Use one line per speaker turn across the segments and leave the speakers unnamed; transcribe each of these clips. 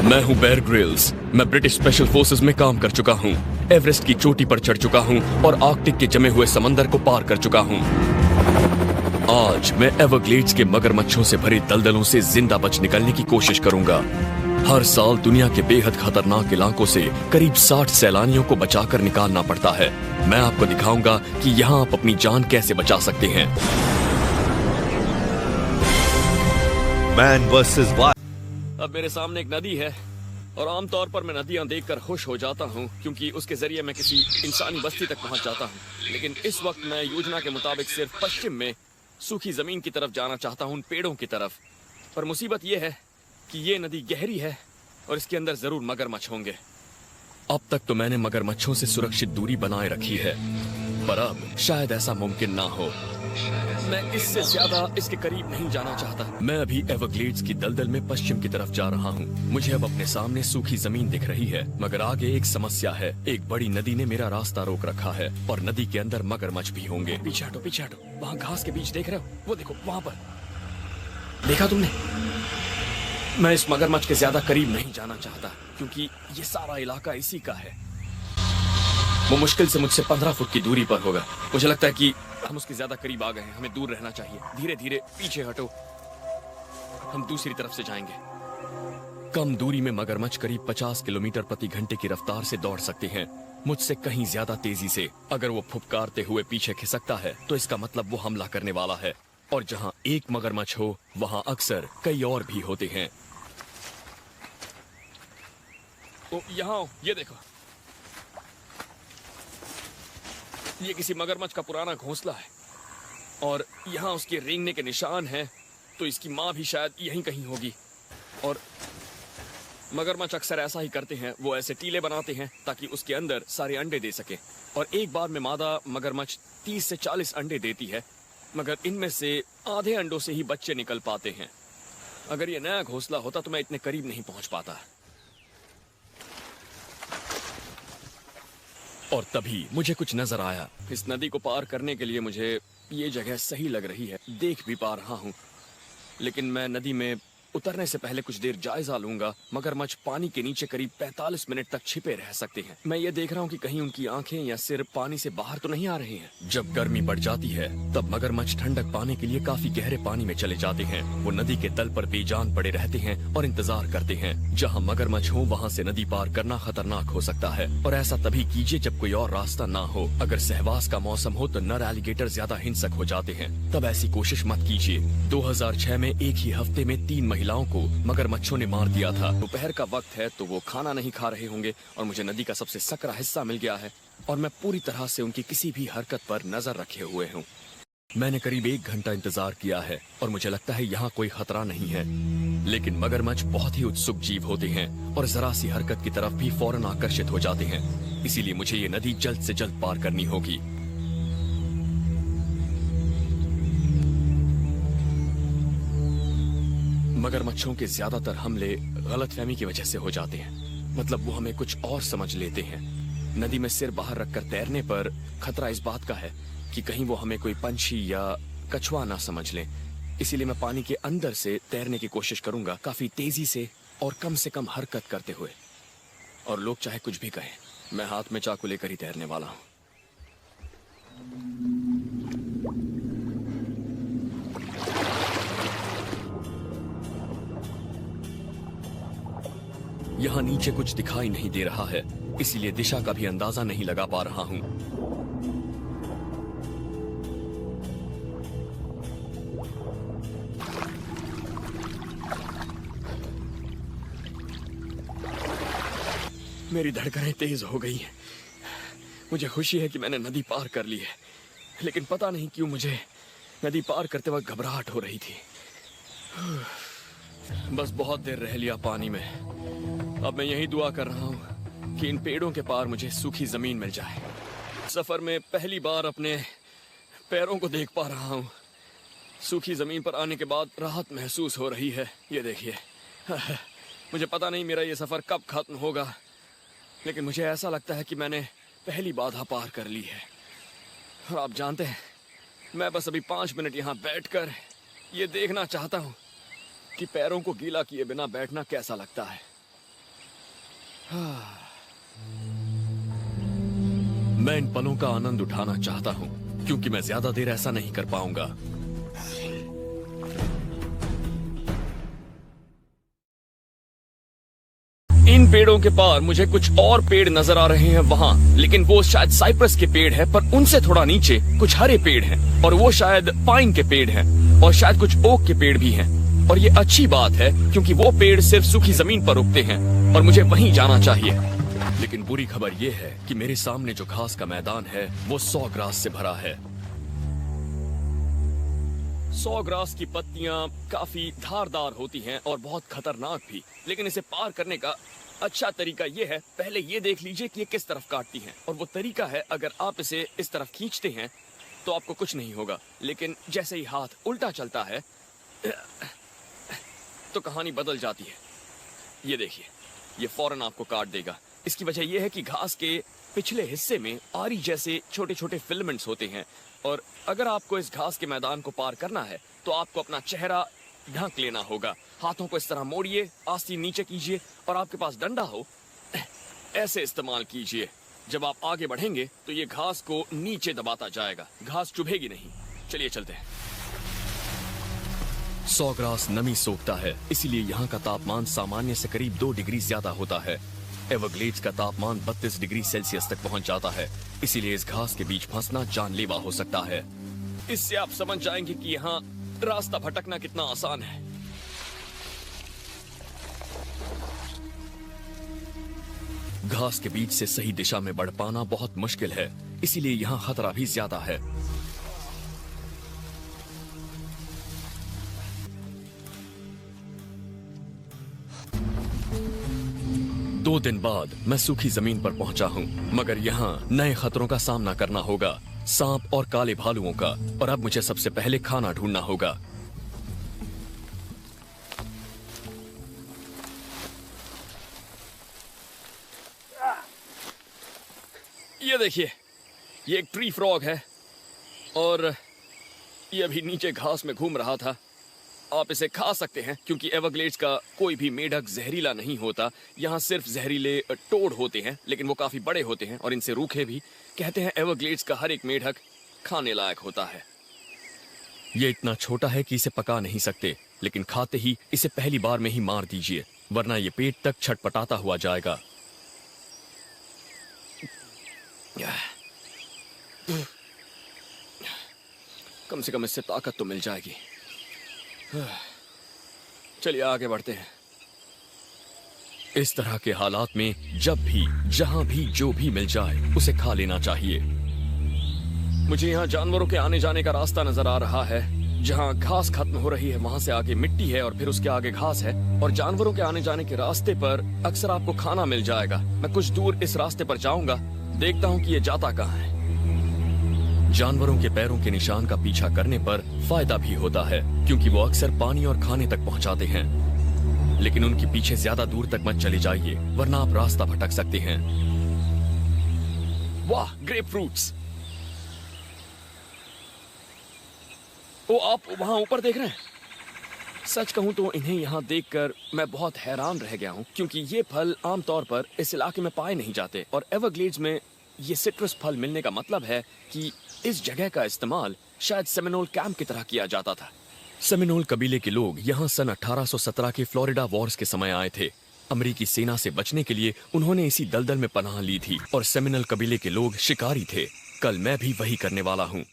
मैं हूं Bear Grylls. मैं ब्रिटिश स्पेशल फोर्सेस में काम कर चुका हूं, एवरेस्ट की चोटी पर चढ़ चुका हूं और आर्कटिक के जमे हुए समंदर को पार कर चुका हूं। आज मैं एवरग्लेड्स के मगरमच्छों से भरे दलदलों से जिंदा बच निकलने की कोशिश करूंगा। हर साल दुनिया के बेहद खतरनाक इलाकों से करीब 60 सैलानियों को बचाकर निकालना पड़ता है। मैं आपको दिखाऊंगा कि यहाँ आप अपनी जान कैसे बचा सकते हैं।
Man versus wild.
अब मेरे सामने एक नदी है और आमतौर पर मैं नदियां देखकर खुश हो जाता हूं क्योंकि उसके जरिए मैं किसी इंसानी बस्ती तक पहुंच जाता हूं। लेकिन इस वक्त मैं योजना के मुताबिक सिर्फ पश्चिम में सूखी जमीन की तरफ जाना चाहता हूं, उन पेड़ों की तरफ। पर मुसीबत यह है कि ये नदी गहरी है और इसके अंदर जरूर मगरमच्छ होंगे। अब तक तो मैंने मगरमच्छों से सुरक्षित दूरी बनाए रखी है, पर अब शायद ऐसा मुमकिन ना हो। मैं इससे ज्यादा इसके करीब नहीं जाना चाहता। मैं अभी एवरग्लेड्स की दलदल में पश्चिम की तरफ जा रहा हूँ। मुझे अब अपने सामने सूखी जमीन दिख रही है, मगर आगे एक समस्या है। एक बड़ी नदी ने मेरा रास्ता रोक रखा है और नदी के अंदर मगरमच्छ भी होंगे। पीछे हटो, पीछे हटो। वहाँ घास के बीच देख रहे हो? वो देखो वहाँ पर, देखा तुमने? मैं इस मगरमच्छ के ज्यादा करीब नहीं जाना चाहता क्योंकि ये सारा इलाका इसी का है। वो मुश्किल से मुझसे 15 फुट की दूरी पर होगा। मुझे लगता है कि हम उसके ज्यादा करीब आ गए हैं, हमें दूर रहना चाहिए। धीरे धीरे पीछे हटो, हम दूसरी तरफ से जाएंगे। कम दूरी में मगरमच्छ करीब 50 किलोमीटर प्रति घंटे की रफ्तार से दौड़ सकते हैं, मुझसे कहीं ज्यादा तेजी से। अगर वो फुफकारते हुए पीछे खिसकता है तो इसका मतलब वो हमला करने वाला है। और जहां एक मगरमच्छ हो वहां अक्सर कई और भी होते हैं। ओ, यहाँ ये देखो, ये किसी मगरमच्छ का पुराना घोंसला है और यहाँ उसके रेंगने के निशान हैं, तो इसकी माँ भी शायद यहीं कहीं होगी। और मगरमच्छ अक्सर ऐसा ही करते हैं, वो ऐसे टीले बनाते हैं ताकि उसके अंदर सारे अंडे दे सके। और एक बार में मादा मगरमच्छ 30 से 40 अंडे देती है, मगर इनमें से आधे अंडों से ही बच्चे निकल पाते हैं। अगर ये नया घोंसला होता तो मैं इतने करीब नहीं पहुंच पाता। और तभी मुझे कुछ नजर आया। इस नदी को पार करने के लिए मुझे ये जगह सही लग रही है, देख भी पा रहा हूँ। लेकिन मैं नदी में उतरने से पहले कुछ देर जायजा लूंगा। मगरमच्छ पानी के नीचे करीब 45 मिनट तक छिपे रह सकते हैं। मैं ये देख रहा हूँ कि कहीं उनकी आंखें या सिर पानी से बाहर तो नहीं आ रहे हैं। जब गर्मी बढ़ जाती है तब मगरमच्छ ठंडक पाने के लिए काफी गहरे पानी में चले जाते हैं। वो नदी के तल पर बेजान पड़े रहते हैं और इंतजार करते हैं। जहाँ मगरमच्छ हो वहाँ से नदी पार करना खतरनाक हो सकता है, और ऐसा तभी कीजिए जब कोई और रास्ता ना हो। अगर सहवास का मौसम हो तो नर एलिगेटर ज्यादा हिंसक हो जाते हैं, तब ऐसी कोशिश मत कीजिए। 2006 में एक ही हफ्ते में 3 महिलाओं को मगरमच्छों ने मार दिया था। दोपहर का वक्त है तो वो खाना नहीं खा रहे होंगे और मुझे नदी का सबसे सकरा हिस्सा मिल गया है और मैं पूरी तरह से उनकी किसी भी हरकत पर नजर रखे हुए हूँ। मैंने करीब 1 घंटा इंतजार किया है और मुझे लगता है यहाँ कोई खतरा नहीं है। लेकिन मगरमच्छ बहुत ही उत्सुक जीव होते हैं और जरा सी हरकत की तरफ भी फौरन आकर्षित हो जाते हैं। इसीलिए मुझे ये नदी जल्द से जल्द पार करनी होगी। मगरमच्छों के ज्यादातर हमले गलतफहमी की वजह से हो जाते हैं। मतलब वो हमें कुछ और समझ लेते हैं। नदी में सिर बाहर रखकर तैरने पर खतरा इस बात का है कि कहीं वो हमें कोई पंछी या कछुआ ना समझ लें। इसीलिए मैं पानी के अंदर से तैरने की कोशिश करूंगा, काफी तेजी से और कम से कम हरकत करते हुए। और लोग चाहे कुछ भी कहें, मैं हाथ में चाकू लेकर ही तैरने वाला हूं। यहाँ नीचे कुछ दिखाई नहीं दे रहा है, इसीलिए दिशा का भी अंदाजा नहीं लगा पा रहा हूँ। मेरी धड़कनें तेज हो गई हैं। मुझे खुशी है कि मैंने नदी पार कर ली है, लेकिन पता नहीं क्यों मुझे नदी पार करते वक्त घबराहट हो रही थी। बस बहुत देर रह लिया पानी में। अब मैं यही दुआ कर रहा हूँ कि इन पेड़ों के पार मुझे सूखी जमीन मिल जाए। सफर में पहली बार अपने पैरों को देख पा रहा हूँ। सूखी जमीन पर आने के बाद राहत महसूस हो रही है। ये देखिए, मुझे पता नहीं मेरा ये सफर कब खत्म होगा, लेकिन मुझे ऐसा लगता है कि मैंने पहली बाधा पार कर ली है। और आप जानते हैं, मैं बस अभी 5 मिनट यहाँ बैठकर ये देखना चाहता हूँ कि पैरों को गीला किए बिना बैठना कैसा लगता है। मैं इन पलों का आनंद उठाना चाहता हूं, क्योंकि मैं ज्यादा देर ऐसा नहीं कर पाऊंगा। इन पेड़ों के पार मुझे कुछ और पेड़ नजर आ रहे हैं वहां, लेकिन वो शायद साइप्रस के पेड़ है, पर उनसे थोड़ा नीचे कुछ हरे पेड़ हैं, और वो शायद पाइन के पेड़ हैं, और शायद कुछ ओक के पेड़ भी हैं। और ये अच्छी बात है, क्योंकि वो पेड़ सिर्फ सूखी जमीन पर उगते हैं और मुझे वहीं जाना चाहिए। लेकिन बुरी खबर ये है कि मेरे सामने जो घास का मैदान है वो सॉ ग्रास से भरा है। सॉ ग्रास की पत्तियां काफी धारदार होती हैं और बहुत खतरनाक भी, लेकिन इसे पार करने का अच्छा तरीका ये है, पहले ये देख लीजिए कि ये किस तरफ काटती हैं। और वो तरीका है, अगर आप इसे इस तरफ खींचते हैं तो आपको कुछ नहीं होगा, लेकिन जैसे ही हाथ उल्टा चलता है तो कहानी बदल जाती है। ये देखिए, ये फौरन आपको काट देगा। इसकी वजह यह है कि घास के पिछले हिस्से में आरी जैसे छोटे छोटे फिलामेंट्स होते हैं, और अगर आपको इस घास के मैदान को पार करना है तो आपको अपना चेहरा ढक लेना होगा। हाथों को इस तरह मोड़िए, आस्तीन नीचे कीजिए, और आपके पास डंडा हो ऐसे इस्तेमाल कीजिए। जब आप आगे बढ़ेंगे तो ये घास को नीचे दबाता जाएगा, घास चुभेगी नहीं। चलिए चलते हैं। सॉ ग्रास नमी सोखता है, इसीलिए यहाँ का तापमान सामान्य से करीब 2 डिग्री ज्यादा होता है। एवरग्लेड्स का तापमान 32 डिग्री सेल्सियस तक पहुंच जाता है, इसीलिए इस घास के बीच फंसना जानलेवा हो सकता है। इससे आप समझ जाएंगे कि यहाँ रास्ता भटकना कितना आसान है। घास के बीच से सही दिशा में बढ़ पाना बहुत मुश्किल है, इसीलिए यहाँ खतरा भी ज्यादा है। दो दिन बाद मैं सूखी जमीन पर पहुंचा हूं, मगर यहाँ नए खतरों का सामना करना होगा, सांप और काले भालुओं का। और अब मुझे सबसे पहले खाना ढूंढना होगा। ये देखिए, ये एक ट्री फ्रॉग है और ये अभी नीचे घास में घूम रहा था। आप इसे खा सकते हैं, क्योंकि एवरग्लेड्स का कोई भी मेढक जहरीला नहीं होता। यहाँ सिर्फ जहरीले टोड होते हैं, लेकिन वो काफी बड़े होते हैं और इनसे रूखे भी। कहते हैं एवरग्लेड्स का हर एक मेढक खाने लायक होता है। ये इतना छोटा है कि इसे पका नहीं सकते, लेकिन खाते ही इसे पहली बार में ही मार दीजिए, वरना ये पेट तक छटपटाता हुआ जाएगा। कम से कम इससे ताकत तो मिल जाएगी। चलिए आगे बढ़ते हैं। इस तरह के हालात में जब भी, जहां भी, जो भी मिल जाए उसे खा लेना चाहिए। मुझे यहाँ जानवरों के आने जाने का रास्ता नजर आ रहा है। जहाँ घास खत्म हो रही है वहां से आगे मिट्टी है और फिर उसके आगे घास है, और जानवरों के आने जाने के रास्ते पर अक्सर आपको खाना मिल जाएगा। मैं कुछ दूर इस रास्ते पर जाऊंगा, देखता हूँ कि ये जाता कहाँ है। जानवरों के पैरों के निशान का पीछा करने पर फायदा भी होता है, क्योंकि वो अक्सर पानी और खाने तक पहुंचाते हैं। लेकिन उनके पीछे ज्यादा दूर तक मत चले जाइए, वरना आप रास्ता भटक सकते हैं। वाह, ग्रेप फ्रूट्स! ओ, आप वहां ऊपर देख रहे हैं? सच कहूं तो इन्हें यहाँ देखकर मैं बहुत हैरान रह गया हूँ, क्योंकि ये फल आमतौर पर इस इलाके में पाए नहीं जाते। और एवरग्लेड्स में ये सिट्रस फल मिलने का मतलब है कि इस जगह का इस्तेमाल शायद सेमिनोल कैंप की तरह किया जाता था। सेमिनोल कबीले के लोग यहाँ सन 1817 के फ्लोरिडा वॉर्स के समय आए थे। अमेरिकी सेना से बचने के लिए उन्होंने इसी दलदल में पनाह ली थी, और सेमिनल कबीले के लोग शिकारी थे। कल मैं भी वही करने वाला हूँ।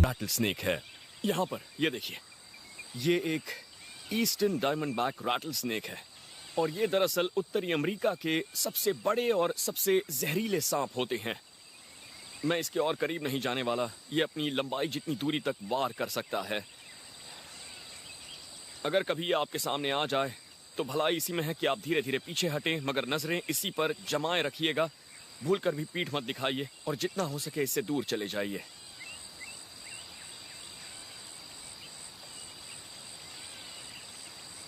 रैटल स्नेक है यहाँ पर, ये देखिए। ये एक ईस्टर्न डायमंडबैक रैटल स्नेक है, और ये दरअसल उत्तरी अमेरिका के सबसे बड़े और सबसे जहरीले सांप होते हैं। मैं इसके और करीब नहीं जाने वाला। ये अपनी लंबाई जितनी दूरी तक वार कर सकता है। अगर कभी ये आपके सामने आ जाए तो भलाई इसी में है कि आप धीरे धीरे पीछे हटें, मगर नजरें इसी पर जमाए रखिएगा। भूलकर भी पीठ मत दिखाइए, और जितना हो सके इससे दूर चले जाइए।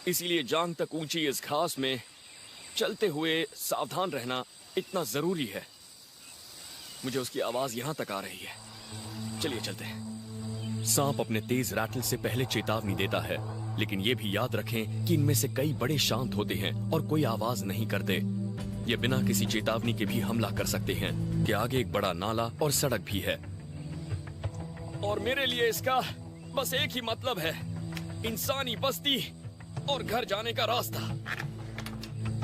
इसीलिए जांग तक ऊंची इस घास में चलते हुए सावधान रहना इतना जरूरी है। मुझे उसकी आवाज यहां तक आ रही है। चलिए चलते हैं। सांप अपने तेज रैटल से पहले चेतावनी देता है। लेकिन ये भी याद रखें कि इनमें से कई बड़े शांत होते हैं और कोई आवाज नहीं करते। ये बिना किसी चेतावनी के भी हमला कर सकते हैं कि आगे एक बड़ा नाला और सड़क भी है। और मेरे लिए इसका बस एक ही मतलब है, इंसानी बस्ती और घर जाने का रास्ता।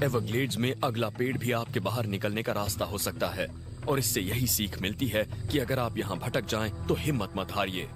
एवरग्लेड्स में अगला पेड़ भी आपके बाहर निकलने का रास्ता हो सकता है, और इससे यही सीख मिलती है कि अगर आप यहाँ भटक जाएं तो हिम्मत मत हारिए।